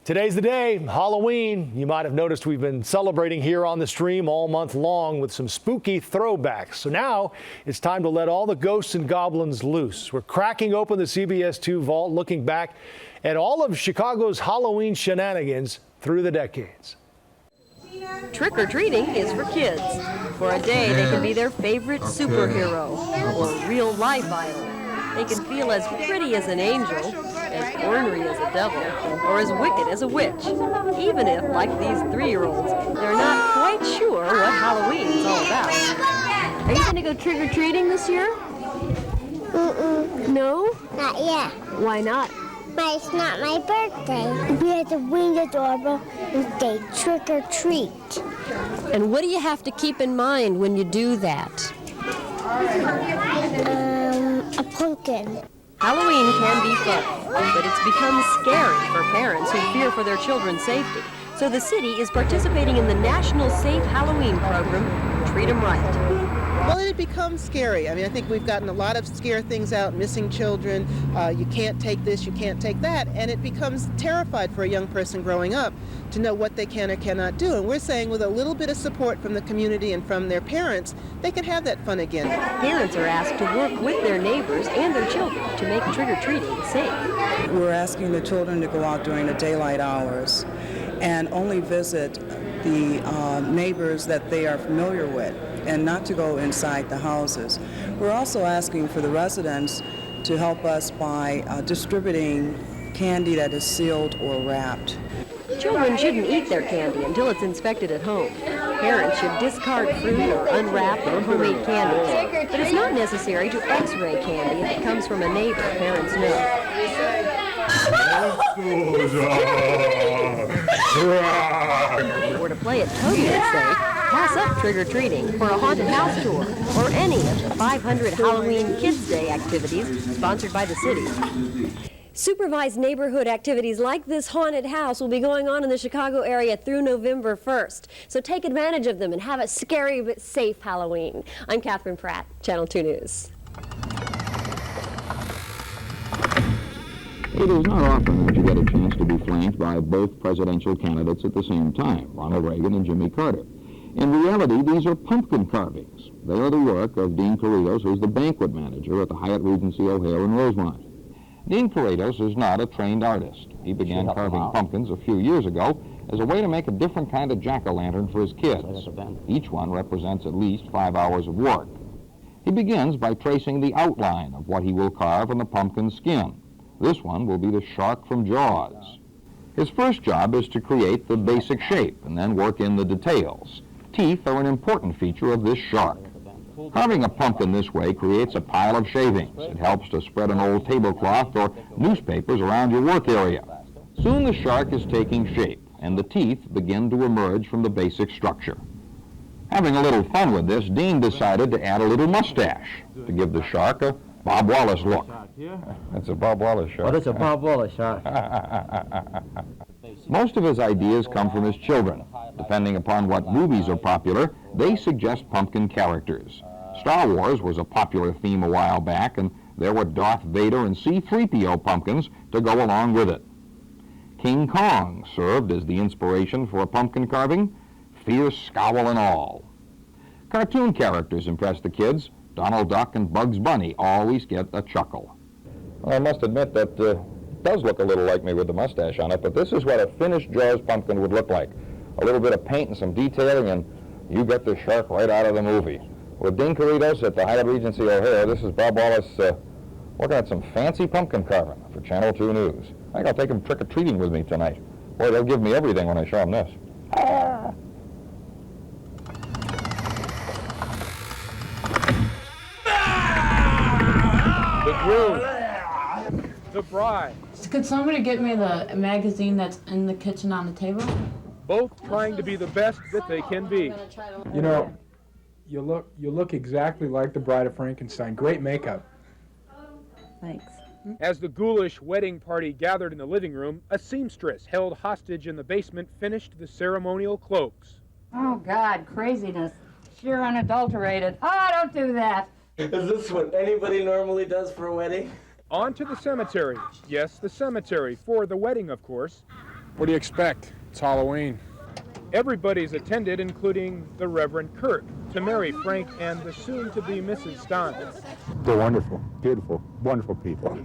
Today's the day, Halloween. You might have noticed we've been celebrating here on the stream all month long with some spooky throwbacks. So now it's time to let all the ghosts and goblins loose. We're cracking open the CBS 2 vault, looking back at all of Chicago's Halloween shenanigans through the decades. Trick-or-treating is for kids. For a day, they can be their favorite superhero or real-life idol. They can feel as pretty as an angel, as ornery as a devil, or as wicked as a witch. Even if, like these 3-year-olds, they're not quite sure what Halloween's all about. Are you going to go trick-or-treating this year? No? Not yet. Why not? But it's not my birthday. We have to ring the doorbell and say trick or treat. And what do you have to keep in mind when you do that? A pumpkin. Halloween can be fun, but it's become scary for parents who fear for their children's safety. So the city is participating in the National Safe Halloween program, Treat 'em Right. Well, it becomes scary. I mean, I think we've gotten a lot of scare things out, missing children, you can't take this, you can't take that, and it becomes terrified for a young person growing up to know what they can or cannot do. And we're saying with a little bit of support from the community and from their parents, they can have that fun again. Parents are asked to work with their neighbors and their children to make trick-or-treating safe. We're asking the children to go out during the daylight hours and only visit the neighbors that they are familiar with, and not to go inside the houses. We're also asking for the residents to help us by distributing candy that is sealed or wrapped. Children shouldn't eat their candy until it's inspected at home. Parents should discard fruit or unwrapped or homemade candies. But it's not necessary to x-ray candy if it comes from a neighbor parents know. Or to play it totally safe, pass up trick-or-treating for a haunted house tour or any of the 500 Halloween Kids Day activities sponsored by the city. Supervised neighborhood activities like this haunted house will be going on in the Chicago area through November 1st. So take advantage of them and have a scary but safe Halloween. I'm Kathryn Pratt, Channel 2 News. It is not often that you get a chance to be flanked by both presidential candidates at the same time, Ronald Reagan and Jimmy Carter. In reality, these are pumpkin carvings. They are the work of Dean Corridos, who's the banquet manager at the Hyatt Regency O'Hare in Rosemont. Dean Corridos is not a trained artist. He began carving pumpkins a few years ago as a way to make a different kind of jack-o'-lantern for his kids. Each one represents at least 5 hours of work. He begins by tracing the outline of what he will carve on the pumpkin skin. This one will be the shark from Jaws. His first job is to create the basic shape and then work in the details. Teeth are an important feature of this shark. Carving a pumpkin this way creates a pile of shavings. It helps to spread an old tablecloth or newspapers around your work area. Soon the shark is taking shape, and the teeth begin to emerge from the basic structure. Having a little fun with this, Dean decided to add a little mustache to give the shark a Bob Wallace look. That's a Bob Wallace shark. Oh, that's a Bob Wallace shark. Most of his ideas come from his children. Depending upon what movies are popular, they suggest pumpkin characters. Star Wars was a popular theme a while back, and there were Darth Vader and C-3PO pumpkins to go along with it. King Kong served as the inspiration for a pumpkin carving, fierce scowl and all. Cartoon characters impress the kids. Donald Duck and Bugs Bunny always get a chuckle. Well, I must admit that does look a little like me with the mustache on it, but this is what a finished Jaws pumpkin would look like. A little bit of paint and some detailing, and you get the shark right out of the movie. With Dean Corridos at the Hyatt Regency O'Hare, this is Bob Wallace working at some fancy pumpkin carving for Channel 2 News. I think I'll take them trick-or-treating with me tonight. Boy, they'll give me everything when I show them this. Ah! The groom, the bride. Could somebody get me the magazine that's in the kitchen on the table? Both trying to be the best that they can be. You know, you look exactly like the Bride of Frankenstein. Great makeup. Thanks. As the ghoulish wedding party gathered in the living room, a seamstress held hostage in the basement finished the ceremonial cloaks. Oh, God, craziness. Sheer unadulterated. Oh, don't do that. Is this what anybody normally does for a wedding? On to the cemetery. Yes, the cemetery, for the wedding, of course. What do you expect? It's Halloween. Everybody's attended, including the Reverend Kirsch, to marry Frank and the soon-to-be Mrs. Stein. They're wonderful, beautiful, wonderful people.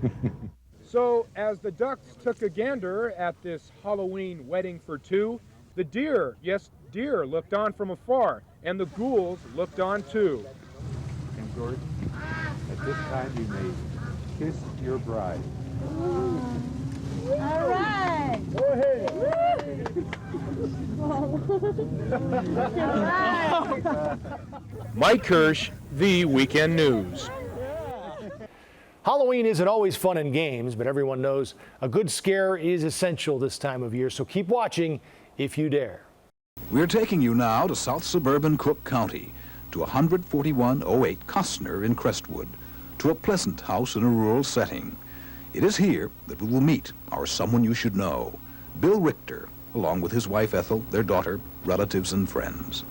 So, as the ducks took a gander at this Halloween wedding for two, the deer, yes, deer, looked on from afar, and the ghouls looked on too. And George, at this time you may kiss your bride. All right. Go ahead. Mike Kirsch, The Weekend News. Halloween isn't always fun and games, but everyone knows a good scare is essential this time of year, so keep watching if you dare. We're taking you now to south suburban Cook County, to 14108 Costner in Crestwood, to a pleasant house in a rural setting. It is here that we will meet our someone you should know, Bill Richter, along with his wife Ethel, their daughter, relatives and friends.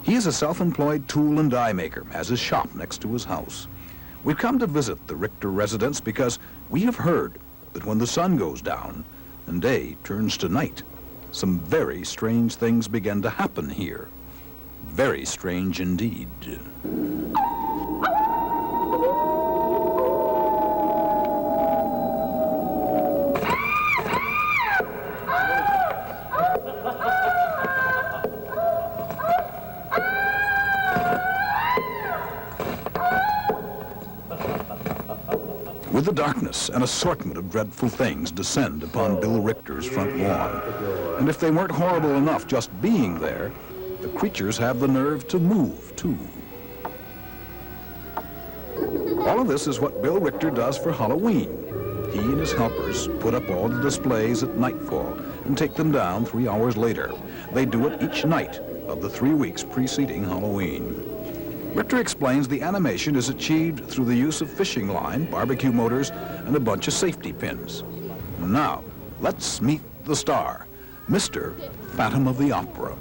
He is a self-employed tool and die maker, has his shop next to his house. We've come to visit the Richter residence because we have heard that when the sun goes down and day turns to night, some very strange things begin to happen here. Very strange indeed. With the darkness, an assortment of dreadful things descend upon Bill Richter's front lawn. And if they weren't horrible enough just being there, the creatures have the nerve to move, too. All of this is what Bill Richter does for Halloween. He and his helpers put up all the displays at nightfall and take them down 3 hours later. They do it each night of the 3 weeks preceding Halloween. Richter explains the animation is achieved through the use of fishing line, barbecue motors, and a bunch of safety pins. Now, let's meet the star, Mr. Phantom of the Opera.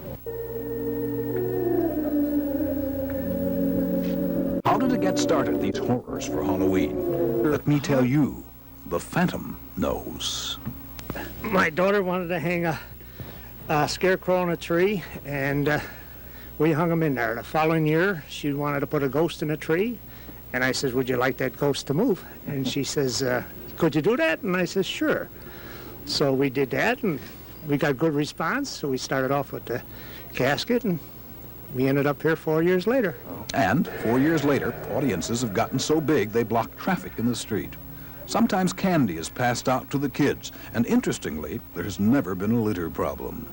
How did it get started, these horrors for Halloween? Let me tell you, the Phantom knows. My daughter wanted to hang a scarecrow on a tree, and we hung him in there. The following year, she wanted to put a ghost in a tree, and I says, would you like that ghost to move? And she says, could you do that? And I says, sure. So we did that, and we got good response, so we started off with the casket, and we ended up here 4 years later. And 4 years later, audiences have gotten so big they block traffic in the street. Sometimes candy is passed out to the kids, and interestingly, there has never been a litter problem.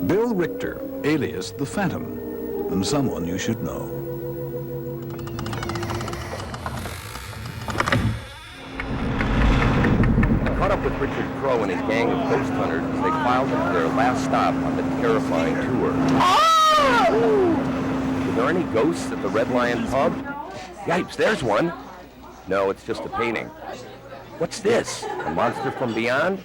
Bill Richter, alias the Phantom, and someone you should know. I caught up with Richard Crowe and his gang of ghost hunters as they filed into their last stop on the terrifying tour. Oh! Were there any ghosts at the Red Lion pub? Yipes, there's one. No, it's just a painting. What's this? A monster from beyond?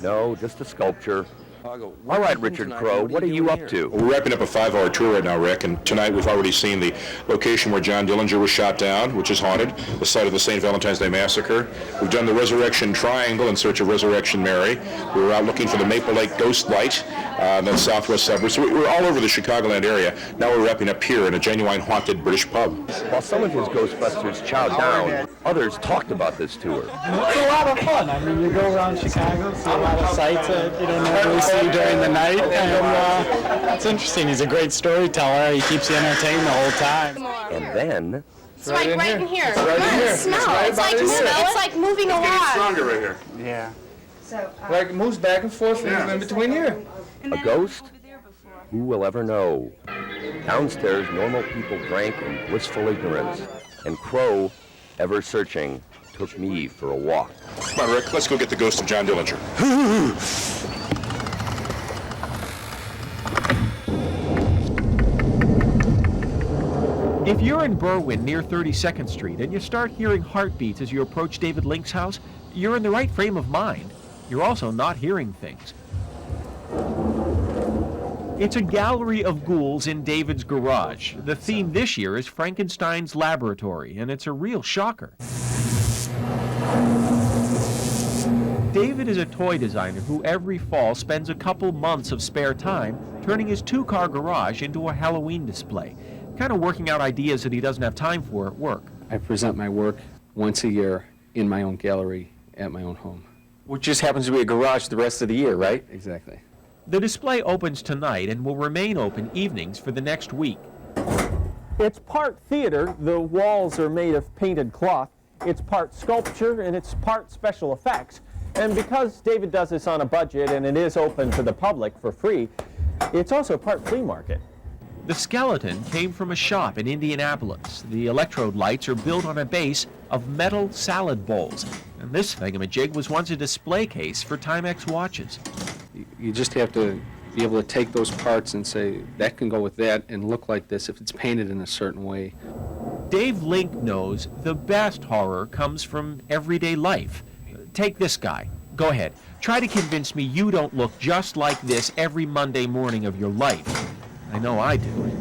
No, just a sculpture. All right, Richard Crowe, what are you up to? We're wrapping up a 5-hour tour right now, Rick, and tonight we've already seen the location where John Dillinger was shot down, which is haunted, the site of the St. Valentine's Day Massacre. We've done the Resurrection Triangle in search of Resurrection Mary. We were out looking for the Maple Lake Ghost Light, the southwest suburbs. So we're all over the Chicagoland area. Now we're wrapping up here in a genuine haunted British pub. While some of his Ghostbusters chowed down, others talked about this tour. It's a lot of fun. I mean, you go around Chicago, see a lot of sights that you don't normally see during the night, and it's interesting. He's a great storyteller. He keeps you entertained the whole time. And then... It's like right in here. It's right in here. It's like moving along. It's getting stronger right here. Yeah. Like it moves back and forth in between here. A ghost? Who will ever know? Downstairs, normal people drank in blissful ignorance, and Crowe, ever searching, took me for a walk. Come on, Rick, let's go get the ghost of John Dillinger. If you're in Berwyn near 32nd Street and you start hearing heartbeats as you approach David Link's house, you're in the right frame of mind. You're also not hearing things. It's a gallery of ghouls in David's garage. The theme this year is Frankenstein's laboratory, and it's a real shocker. David is a toy designer who every fall spends a couple months of spare time turning his two-car garage into a Halloween display, kind of working out ideas that he doesn't have time for at work. I present my work once a year in my own gallery at my own home. Which just happens to be a garage the rest of the year, right? Exactly. The display opens tonight and will remain open evenings for the next week. It's part theater, the walls are made of painted cloth. It's part sculpture and it's part special effects. And because David does this on a budget and it is open to the public for free, it's also part flea market. The skeleton came from a shop in Indianapolis. The electrode lights are built on a base of metal salad bowls. And this thingamajig was once a display case for Timex watches. You just have to be able to take those parts and say, that can go with that and look like this if it's painted in a certain way. Dave Link knows the best horror comes from everyday life. Take this guy. Go ahead. Try to convince me you don't look just like this every Monday morning of your life. I know I do.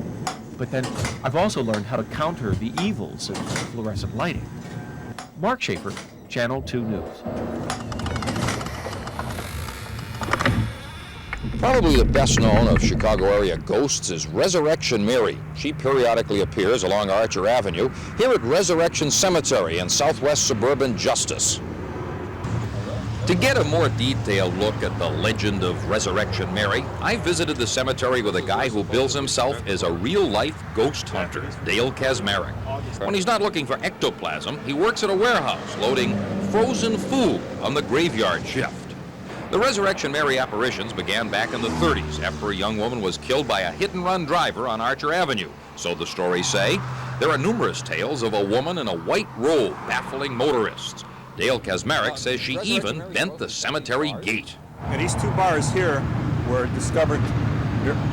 But then I've also learned how to counter the evils of fluorescent lighting. Mark Schaefer, Channel 2 News. Probably the best known of Chicago area ghosts is Resurrection Mary. She periodically appears along Archer Avenue here at Resurrection Cemetery in southwest suburban Justice. To get a more detailed look at the legend of Resurrection Mary, I visited the cemetery with a guy who bills himself as a real-life ghost hunter, Dale Kaczmarek. When he's not looking for ectoplasm, he works at a warehouse loading frozen food on the graveyard shift. The Resurrection Mary apparitions began back in the 30s after a young woman was killed by a hit-and-run driver on Archer Avenue. So the stories say. There are numerous tales of a woman in a white robe baffling motorists. Dale Kaczmarek says she even bent the cemetery gate. Now, these two bars here were discovered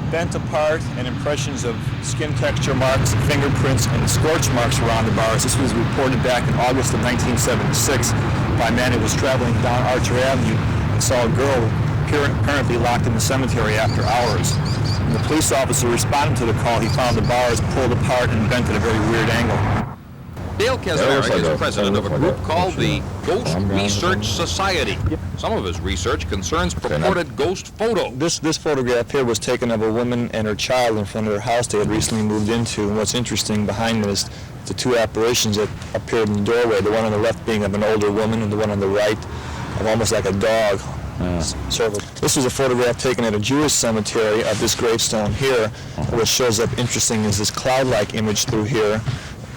bent apart, and impressions of skin texture marks, fingerprints, and scorch marks were on the bars. This was reported back in August of 1976 by a man who was traveling down Archer Avenue and saw a girl apparently locked in the cemetery after hours. When the police officer responded to the call, he found the bars pulled apart and bent at a very weird angle. Dale Kaczmarek is president of a group called the Ghost Research Society. Some of his research concerns purported ghost photos. This photograph here was taken of a woman and her child in front of their house they had recently moved into. And what's interesting behind it is the two apparitions that appeared in the doorway, the one on the left being of an older woman and the one on the right of almost like a dog. So this was a photograph taken at a Jewish cemetery of this gravestone here. What shows up interesting is this cloud-like image through here.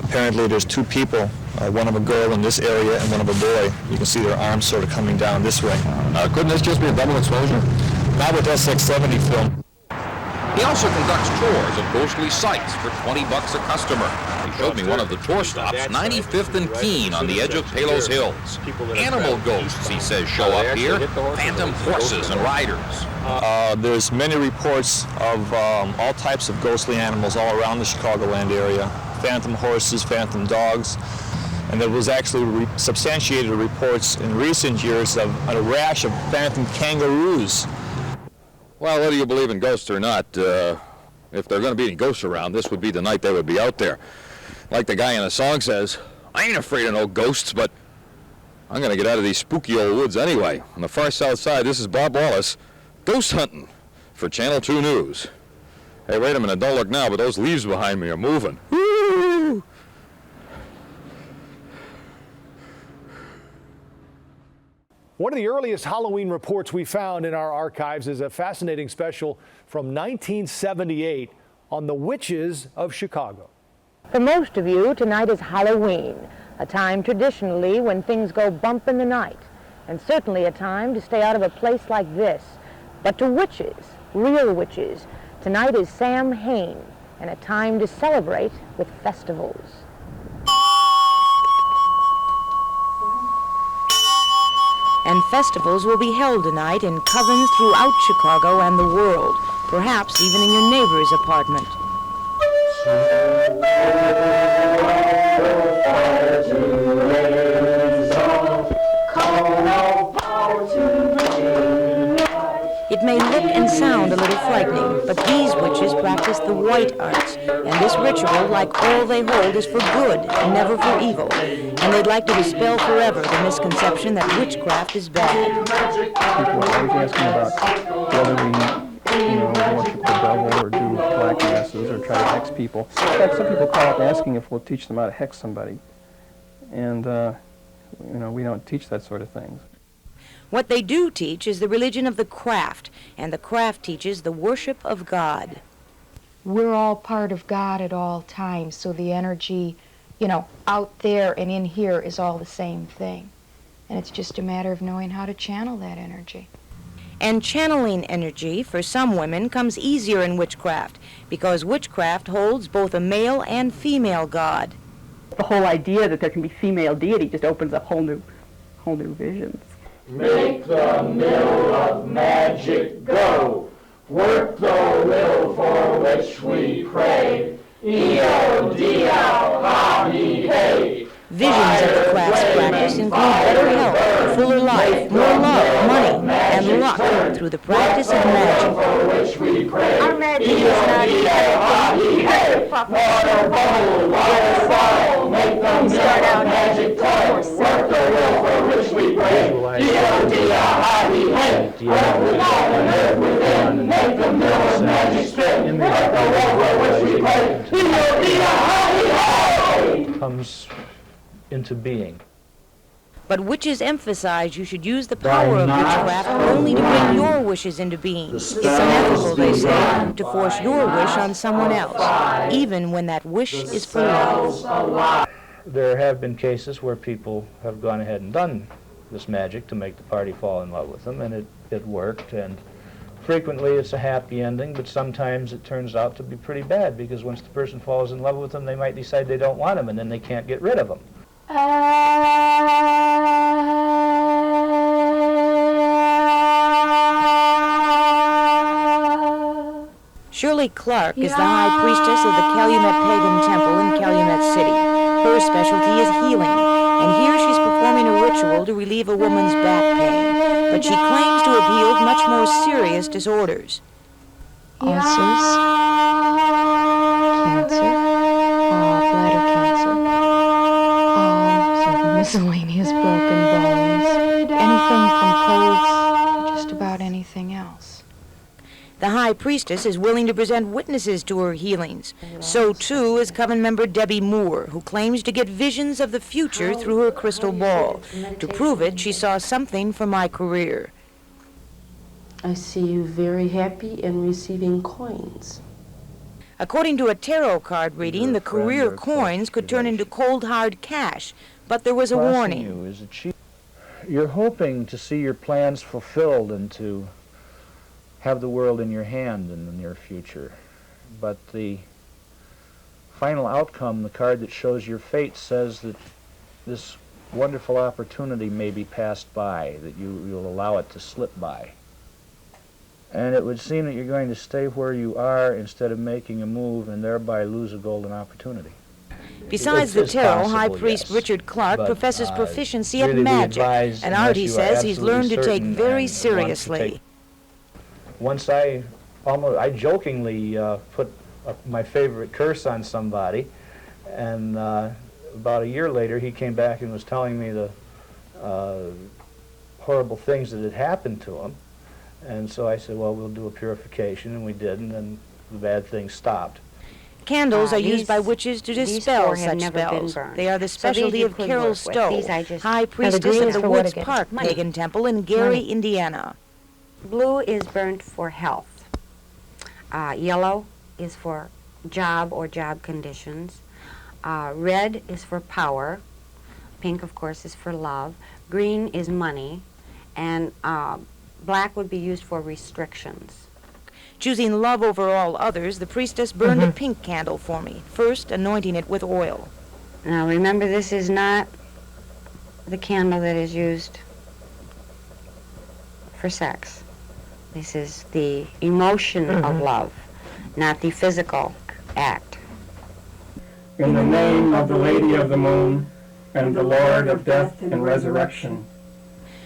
Apparently there's two people, one of a girl in this area and one of a boy. You can see their arms sort of coming down this way. Couldn't this just be a double exposure? Not with SX70 film. He also conducts tours of ghostly sites for $20 a customer. He showed me one of the tour stops, 95th and Keene on the edge of Palos Hills. Animal ghosts, he says, show up here, phantom horses and riders. There's many reports of all types of ghostly animals all around the Chicagoland area. Phantom horses, phantom dogs, and there was actually substantiated reports in recent years of a rash of phantom kangaroos. Well, whether you believe in ghosts or not, if there are going to be any ghosts around, this would be the night they would be out there. Like the guy in the song says, I ain't afraid of no ghosts, but I'm going to get out of these spooky old woods anyway. On the far south side, this is Bob Wallace, ghost hunting for Channel 2 News. Hey, wait a minute, don't look now, but those leaves behind me are moving. Woo! One of the earliest Halloween reports we found in our archives is a fascinating special from 1978 on the witches of Chicago. For most of you, tonight is Halloween, a time traditionally when things go bump in the night, and certainly a time to stay out of a place like this. But to witches, real witches, tonight is Sam Hain, and a time to celebrate with festivals. And festivals will be held tonight in covens throughout Chicago and the world, perhaps even in your neighbor's apartment. It It may look and sound a little frightening, but these witches practice the white arts, and this ritual, like all they hold, is for good and never for evil. And they'd like to dispel forever the misconception that witchcraft is bad. People are always asking about whether we worship the devil or do black masses or try to hex people. In fact, some people call up asking if we'll teach them how to hex somebody. And, we don't teach that sort of thing. What they do teach is the religion of the craft, and the craft teaches the worship of God. We're all part of God at all times, so the energy, out there and in here is all the same thing. And it's just a matter of knowing how to channel that energy. And channeling energy, for some women, comes easier in witchcraft, because witchcraft holds both a male and female god. The whole idea that there can be female deity just opens up whole new visions. Make the mill of magic go, work the will for which we pray, E-O-D-L, ha-he-hey. Visions of the craft's practice include better health, fuller life, more love, money, and luck through the practice of magic. Our magic is not we start out magic toys, work the will for which we pray. Live within, make the mill of magic spin, work the will for which we pray. Comes into being. But witches emphasize you should use the power of witchcraft only to bring your wishes into being. It's unethical, they say, to force your wish on someone else, even when that wish is for love. There have been cases where people have gone ahead and done this magic to make the party fall in love with them, and it worked, and frequently it's a happy ending, but sometimes it turns out to be pretty bad, because once the person falls in love with them, they might decide they don't want them, and then they can't get rid of them. Shirley Clark is the high priestess of the Calumet Pagan Temple in Calumet City. Her specialty is healing, and here she's performing a ritual to relieve a woman's back pain. But she claims to have healed much more serious disorders. Ulcers, cancer, bladder cancer, some miscellaneous broken bones, anything from colds to just about anything else. The high priestess is willing to present witnesses to her healings. So, too, is Coven member Debbie Moore, who claims to get visions of the future through her crystal ball. To prove it, she saw something from my career. I see you very happy and receiving coins. According to a tarot card reading, the career coins could turn into cold, hard cash, but there was a warning. You're hoping to see your plans fulfilled and to have the world in your hand in the near future. But the final outcome, the card that shows your fate, says that this wonderful opportunity may be passed by, that you'll allow it to slip by. And it would seem that you're going to stay where you are instead of making a move and thereby lose a golden opportunity. Besides the tarot, High Priest Richard Clark professes proficiency at magic, an art he says he's learned to take very seriously. Once I jokingly put my favorite curse on somebody, and about a year later he came back and was telling me the horrible things that had happened to him. And so I said, well, we'll do a purification, and we did, and then the bad things stopped. Candles are used by witches to dispel such spells. They are the specialty of Carol Stowe, High Priestess of the Woods Park Pagan Temple in Gary, Indiana. Blue is burnt for health. Yellow is for job or job conditions. Red is for power. Pink, of course, is for love. Green is money. And black would be used for restrictions. Choosing love over all others, the priestess burned a pink candle for me, first anointing it with oil. Now remember, this is not the candle that is used for sex. This is the emotion of love, not the physical act. In the name of the Lady of the Moon and the Lord of Death and Resurrection.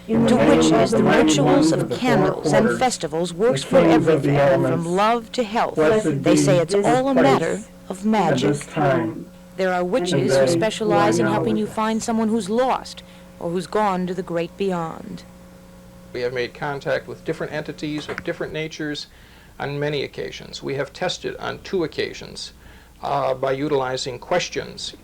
To witches, the rituals of candles and festivals works for everything, from love to health. They say it's all a matter of magic. There are witches who specialize in helping you find someone who's lost or who's gone to the great beyond. We have made contact with different entities of different natures on many occasions. We have tested on 2 occasions by utilizing questions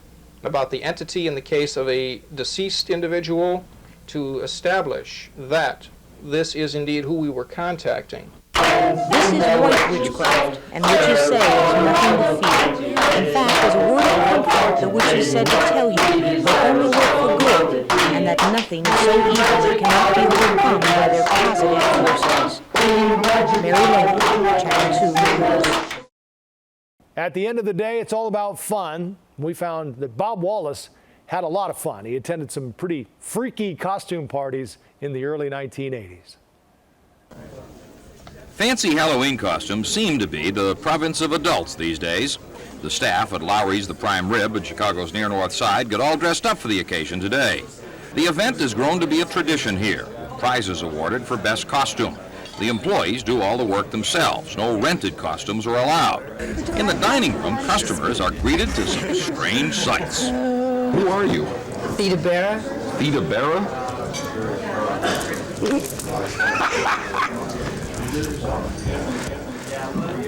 about the entity in the case of a deceased individual to establish that this is indeed who we were contacting. This is white witchcraft, and witches say there's nothing to fear. In fact, there's a word of comfort the witches said to tell you they only work for good, and that nothing is so evil that cannot be overcome by their positive forces. Mary Laney, Channel 2 News. At the end of the day, it's all about fun. We found that Bob Wallace had a lot of fun. He attended some pretty freaky costume parties in the early 1980s. Fancy Halloween costumes seem to be the province of adults these days. The staff at Lowry's The Prime Rib at Chicago's near North Side got all dressed up for the occasion today. The event has grown to be a tradition here, with prizes awarded for best costume. The employees do all the work themselves. No rented costumes are allowed. In the dining room, customers are greeted to some strange sights. Who are you? Theta Bera. Theta Bera?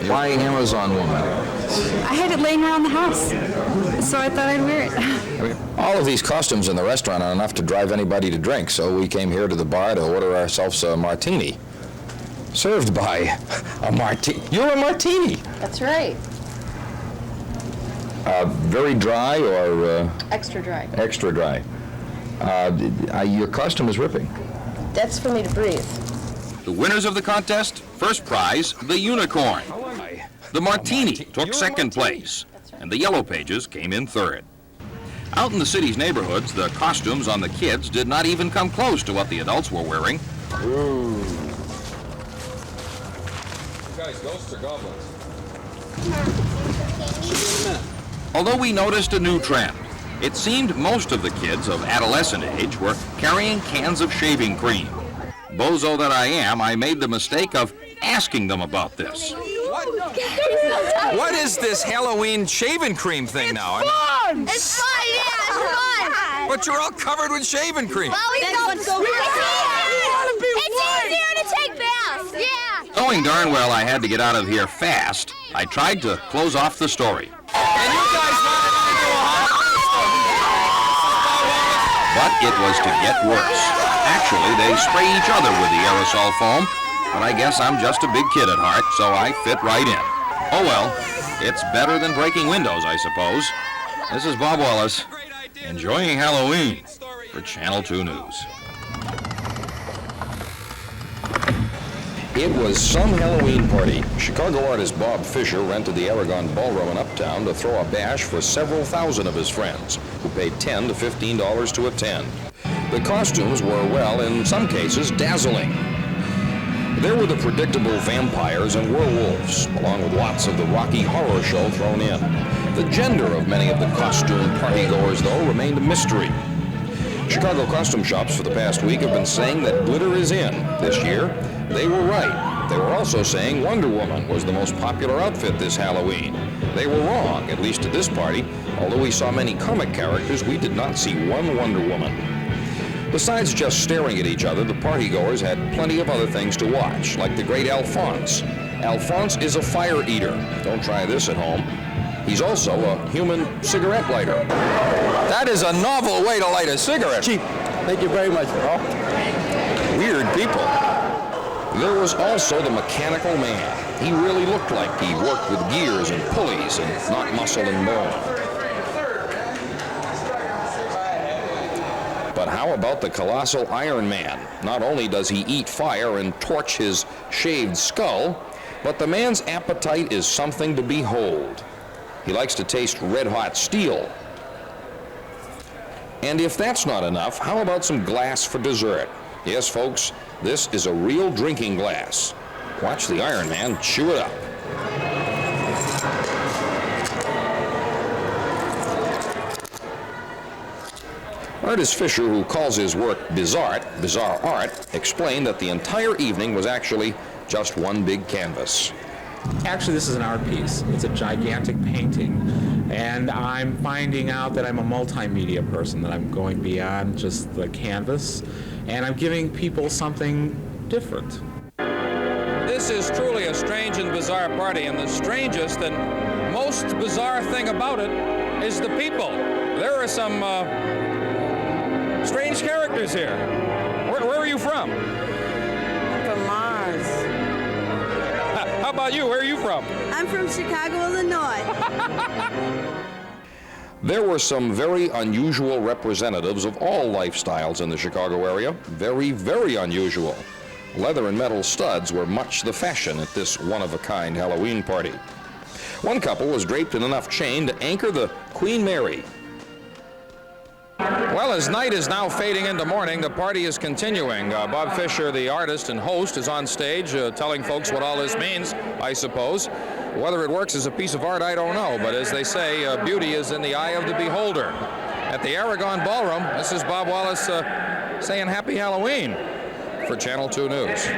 Why Amazon woman? I had it laying around the house, so I thought I'd wear it. I mean, all of these costumes in the restaurant are enough to drive anybody to drink, so we came here to the bar to order ourselves a martini. Served by a martini. You're a martini. That's right. Very dry or? Extra dry. Extra dry. Your costume is ripping. That's for me to breathe. The winners of the contest, first prize, the unicorn. The martini took second place, and the yellow pages came in third. Out in the city's neighborhoods, the costumes on the kids did not even come close to what the adults were wearing. Ooh. Guys, ghosts or goblins? Although we noticed a new trend, it seemed most of the kids of adolescent age were carrying cans of shaving cream. Bozo that I am, I made the mistake of asking them about this. What is this Halloween shaving cream thing now? Fun! It's fun, yeah, it's fun! But you're all covered with shaving cream. Well, we don't so it's easier to take baths, yeah! Knowing darn well I had to get out of here fast, I tried to close off the story. And you guys wanted to do a But it was to get worse. Actually, they spray each other with the aerosol foam, but I guess I'm just a big kid at heart, so I fit right in. Oh well, it's better than breaking windows, I suppose. This is Bob Wallace, enjoying Halloween for Channel 2 News. It was some Halloween party. Chicago artist Bob Fisher rented the Aragon Ballroom in Uptown to throw a bash for several thousand of his friends, who paid $10 to $15 to attend. The costumes were, well, in some cases, dazzling. There were the predictable vampires and werewolves, along with lots of the Rocky Horror Show thrown in. The gender of many of the costume partygoers, though, remained a mystery. Chicago costume shops for the past week have been saying that glitter is in this year. They were right. They were also saying Wonder Woman was the most popular outfit this Halloween. They were wrong, at least at this party. Although we saw many comic characters, we did not see one Wonder Woman. Besides just staring at each other, the partygoers had plenty of other things to watch, like the great Alphonse. Alphonse is a fire eater. Don't try this at home. He's also a human cigarette lighter. That is a novel way to light a cigarette. Chief, thank you very much, bro. Weird people. There was also the mechanical man. He really looked like he worked with gears and pulleys and not muscle and bone. But how about the colossal Iron Man? Not only does he eat fire and torch his shaved skull, but the man's appetite is something to behold. He likes to taste red-hot steel. And if that's not enough, how about some glass for dessert? Yes, folks, this is a real drinking glass. Watch the Iron Man chew it up. Artist Fisher, who calls his work bizarre art, explained that the entire evening was actually just one big canvas. Actually, this is an art piece. It's a gigantic painting, and I'm finding out that I'm a multimedia person, that I'm going beyond just the canvas, and I'm giving people something different. This is truly a strange and bizarre party, and the strangest and most bizarre thing about it is the people. There are some strange characters here. Where are you from? I'm from Mars. How about you? Where are you from? I'm from Chicago, Illinois. There were some very unusual representatives of all lifestyles in the Chicago area. Very, very unusual. Leather and metal studs were much the fashion at this one-of-a-kind Halloween party. One couple was draped in enough chain to anchor the Queen Mary. Well, as night is now fading into morning, the party is continuing. Bob Fisher, the artist and host, is on stage telling folks what all this means, I suppose. Whether it works as a piece of art, I don't know, but as they say, beauty is in the eye of the beholder. At the Aragon Ballroom, this is Bob Wallace saying Happy Halloween for Channel 2 News.